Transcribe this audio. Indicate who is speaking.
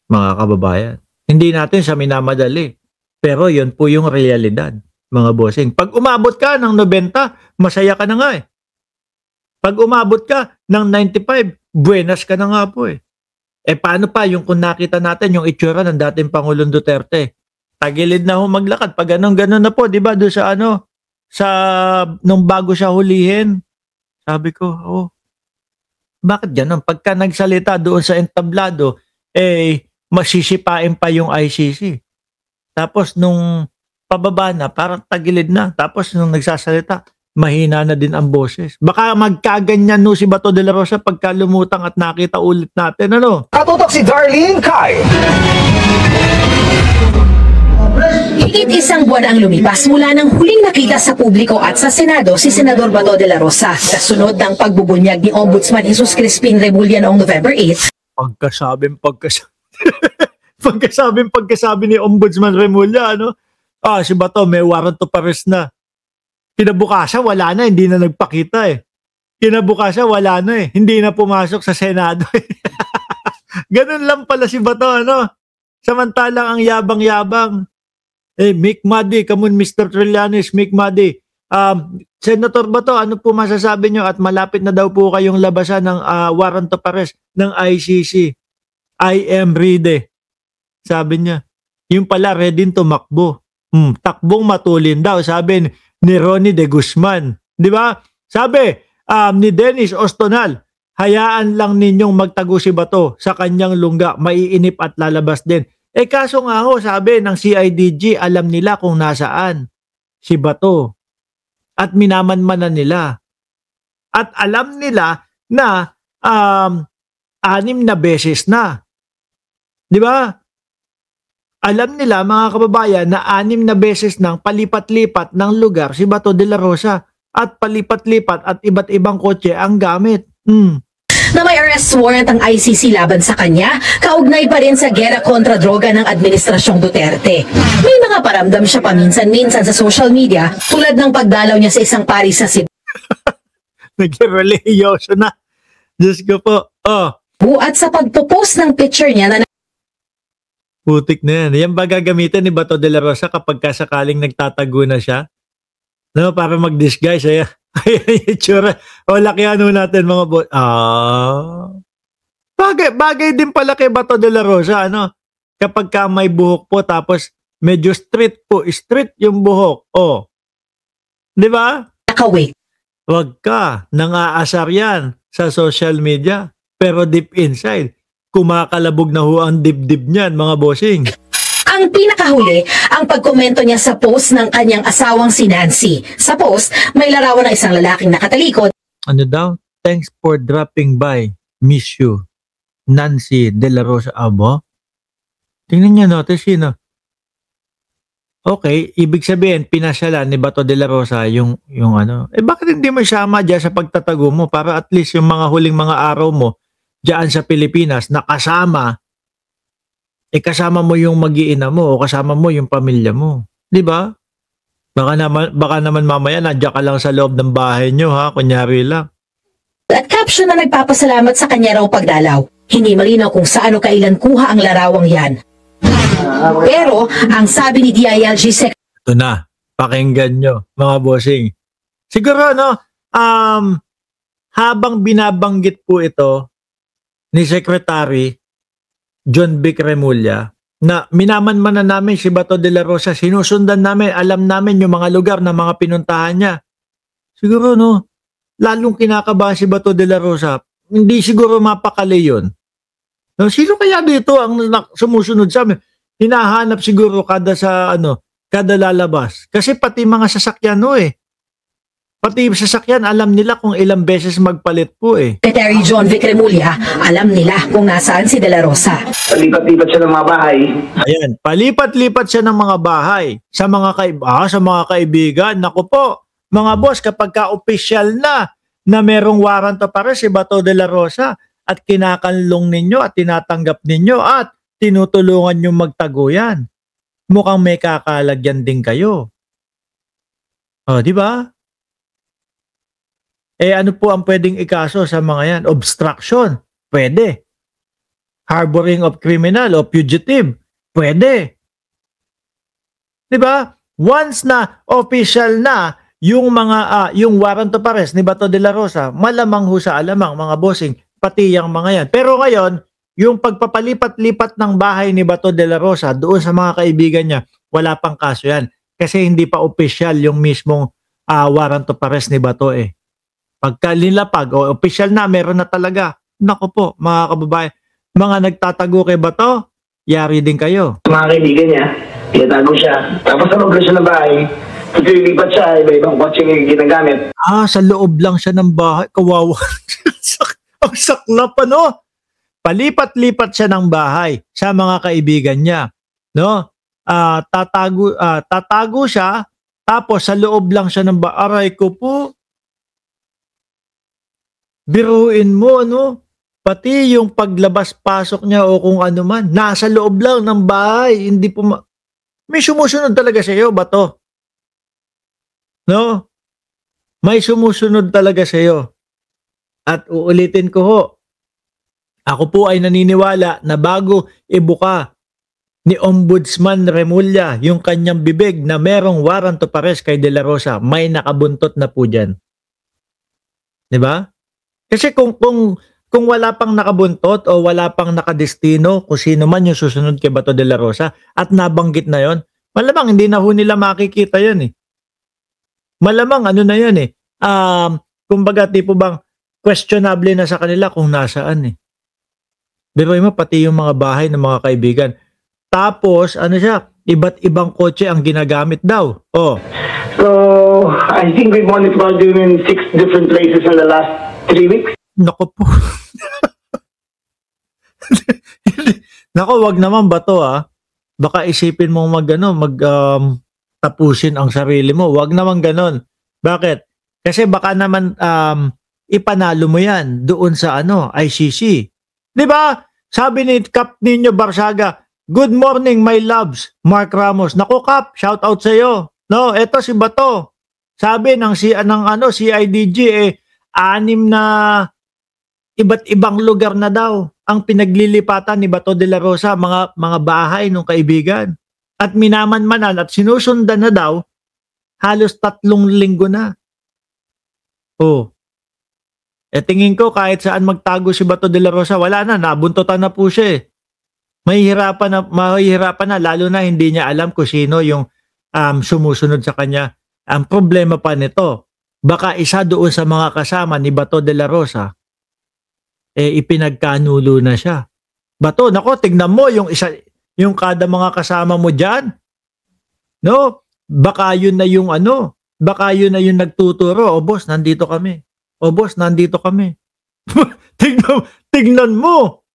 Speaker 1: mga kababayan. Hindi natin siya minamadali. Pero yun po yung realidad, mga bossing. Pag umabot ka ng 90, masaya ka na nga eh. Pag umabot ka ng 95, buenas ka na nga po eh. Eh paano pa yung kung nakita natin yung itsura ng dating Pangulong Duterte? Tagilid na ho maglakad. Pag ganun na po, di ba, doon sa nung bago siya hulihin. Sabi ko, bakit ganun? Pagka nagsalita doon sa entablado, masisipain pa yung ICC. Tapos nung pababa na, parang tagilid na. Tapos nung nagsasalita, mahina na din ang boses. Baka magkaganyan no si Bato de la Rosa pagka lumutang at nakita ulit natin. Ano?
Speaker 2: Katutok si Darlene Kai.
Speaker 3: Higit isang buwan ang lumipas mula nang huling nakita sa publiko at sa Senado si Senador Bato de la Rosa kasunod ng pagbubunyag ni Ombudsman Jesus Crispin Remulla noong November 8.
Speaker 1: Pagkasabi ni Ombudsman Remulla, si Bato may warrant of arrest na. Kinabukasan, wala na, hindi na nagpakita eh. Kinabukasan, wala na eh. Hindi na pumasok sa Senado eh. Ganun lang pala si Bato, Samantalang ang yabang-yabang. Mick Madi, come on Mr. Trillanes, Mick Madi. Senator Bato, ano po masasabi nyo? At malapit na daw po kayong labasan ng warrant of arrest ng ICC. I am ready. Sabi niya. Yung pala, ready tumakbo. Takbong matulin daw, sabi ni Ronnie de Guzman. Di ba? Sabi ni Dennis Ostonal, hayaan lang ninyong magtago si Bato sa kanyang lungga, maiinip at lalabas din. Kaso nga ho, sabi ng CIDG, alam nila kung nasaan si Bato. At minamanmanan nila. At alam nila na 6 na beses na. Di ba? Alam nila mga kababayan na 6 na beses nang palipat-lipat ng lugar si Bato de la Rosa at palipat-lipat at iba't ibang kotse ang gamit.
Speaker 3: Na may arrest warrant ang ICC laban sa kanya, kaugnay pa rin sa gera kontra droga ng Administrasyong Duterte. May mga paramdam siya paminsan-minsan sa social media tulad ng pagdalaw niya sa isang Paris sa Cebu.
Speaker 1: Nag-religyoso na. Diyos ko po.
Speaker 3: At sa pagpo-post ng picture niya na
Speaker 1: Putik na yan. Yan ba gagamitin ni Bato de la Rosa kapag kasakaling nagtatago na siya? Para mag-disguise. Ayan yung tsura. Lakihan natin mga bagay din pala kay Bato de la Rosa. Kapag ka may buhok po tapos medyo straight po. Straight yung buhok. Di ba?
Speaker 3: nakawig.
Speaker 1: Wag ka. Nang-aasar yan sa social media. Pero deep inside, kumakalabog na ho ang dibdib niyan, mga bossing.
Speaker 3: Ang pinakahuli, ang pagkomento niya sa post ng kanyang asawang si Nancy. Sa post, may larawan ng isang lalaking nakatalikod.
Speaker 1: Ano daw? Thanks for dropping by. Miss you. Nancy De La Rosa Abo. Tingnan niyo notice sino. Okay, ibig sabihin, pinasyalan ni Bato de la Rosa yung ano. Bakit hindi mo isama dyan sa pagtatago mo para at least yung mga huling mga araw mo dyan sa Pilipinas na kasama, kasama mo yung mag-iina mo o kasama mo yung pamilya mo. Di ba? Baka naman mamaya nandiyan ka lang sa loob ng bahay nyo, kunyari lang.
Speaker 3: At caption na nagpapasalamat sa kanya raw pagdalaw. Hindi malinaw kung saan o kailan kuha ang larawang yan. Pero, ang sabi ni DILG Sec...
Speaker 1: Ito na, pakinggan nyo, mga bossing. Siguro, habang binabanggit po ito ni Secretary John Vic Remulla, na minamanmanan namin si Bato de la Rosa, sinusundan namin, alam namin yung mga lugar na mga pinuntahan niya. Siguro, lalong kinakabahan si Bato de la Rosa, hindi siguro mapakali yun. Sino kaya dito ang sumusunod sa amin? Hinahanap siguro kada lalabas. Kasi pati mga sasakyan Pati sasakyan, alam nila kung ilang beses magpalit po
Speaker 3: Secretary John Vic Remulla, alam nila kung nasaan si De La Rosa.
Speaker 2: Palipat-lipat siya ng mga bahay.
Speaker 1: Ayan, palipat-lipat siya ng mga bahay sa mga kaibigan. Naku po, mga boss, kapag ka-official na merong warrant of arrest si Bato de la Rosa at kinakanlong ninyo at tinatanggap ninyo at tinutulungan nyo magtago yan, mukhang may kakalagyan din kayo. Di ba? Ano po ang pwedeng ikaso sa mga yan? Obstruction. Pwede. harboring of criminal o fugitive. Pwede. 'Di ba? Once na official na yung mga yung warrant of arrest ni Bato de la Rosa, malamang ho sa alamang mga bossing, pati yung mga yan. Pero ngayon, yung pagpapalipat-lipat ng bahay ni Bato de la Rosa doon sa mga kaibigan niya, wala pang kaso yan. Kasi hindi pa official yung mismong warrant of arrest ni Bato eh. Pagka linlapag o official na, meron na talaga. Nako po, mga kababayan, mga nagtatago kay Bato, yari din kayo.
Speaker 2: Mga kaibigan niya, tinatago siya. Tapos sa loob siya ng bahay, lilipat siya, iba-ibang kotse yung ginagamit.
Speaker 1: Sa loob lang siya ng bahay. Kawawa. Ang saklap, ano? Palipat-lipat siya ng bahay sa mga kaibigan niya. No? Tatago siya, tapos sa loob lang siya ng bahay. Aray ko po. Biruin mo, ano? Pati yung paglabas-pasok niya o kung ano man, nasa loob lang ng bahay. Hindi po may sumusunod talaga sa iyo, Bato. No? May sumusunod talaga sa iyo. At uulitin ko ho, ako po ay naniniwala na bago ibuka ni Ombudsman Remulla yung kanyang bibig na merong warrant of arrest kay De La Rosa, may nakabuntot na po dyan. Diba? Kasi kung wala pang nakabuntot o wala pang nakadestino kung sino man yung susunod kay Bato de la Rosa at nabanggit na yon, malamang hindi na ho nila makikita yan eh. Malamang ano na yan eh. Kumbaga tipo bang questionable na sa kanila kung nasaan eh. Pero mo pati yung mga bahay ng mga kaibigan. Tapos ano siya, iba't ibang kotse ang ginagamit daw. Oh.
Speaker 2: So, I think we monitored him in 6 different places in the last 3 weeks.
Speaker 1: Nako po. Nako, wag naman Bato Baka isipin mo tapusin ang sarili mo. Wag naman ganon. Bakit? Kasi baka naman ipanalo mo yan doon sa ICC. 'Di ba? Sabi ni Kap Nino Barsaga, "Good morning my loves, Mark Ramos." Nako Kap, shout out sa iyo. No, eto si Bato. Sabi ng CIDG 6 na iba't ibang lugar na daw ang pinaglilipatan ni Bato de la Rosa, mga bahay ng kaibigan. At minamanmanan at sinusundan na daw halos 3 linggo na. Oh. Tingin ko kahit saan magtago si Bato de la Rosa, wala na, nabuntutan na po siya eh. Mahihirapan na lalo na hindi niya alam kung sino yung sumusunod sa kanya. Ang problema pa nito, baka isa doon sa mga kasama ni Bato de la Rosa ipinagkanulo na siya. Bato, nako, tignan mo yung kada mga kasama mo diyan. No? Baka yun na yung baka yun na yung nagtuturo. O boss, nandito kami. O boss, nandito kami. Tignan mo.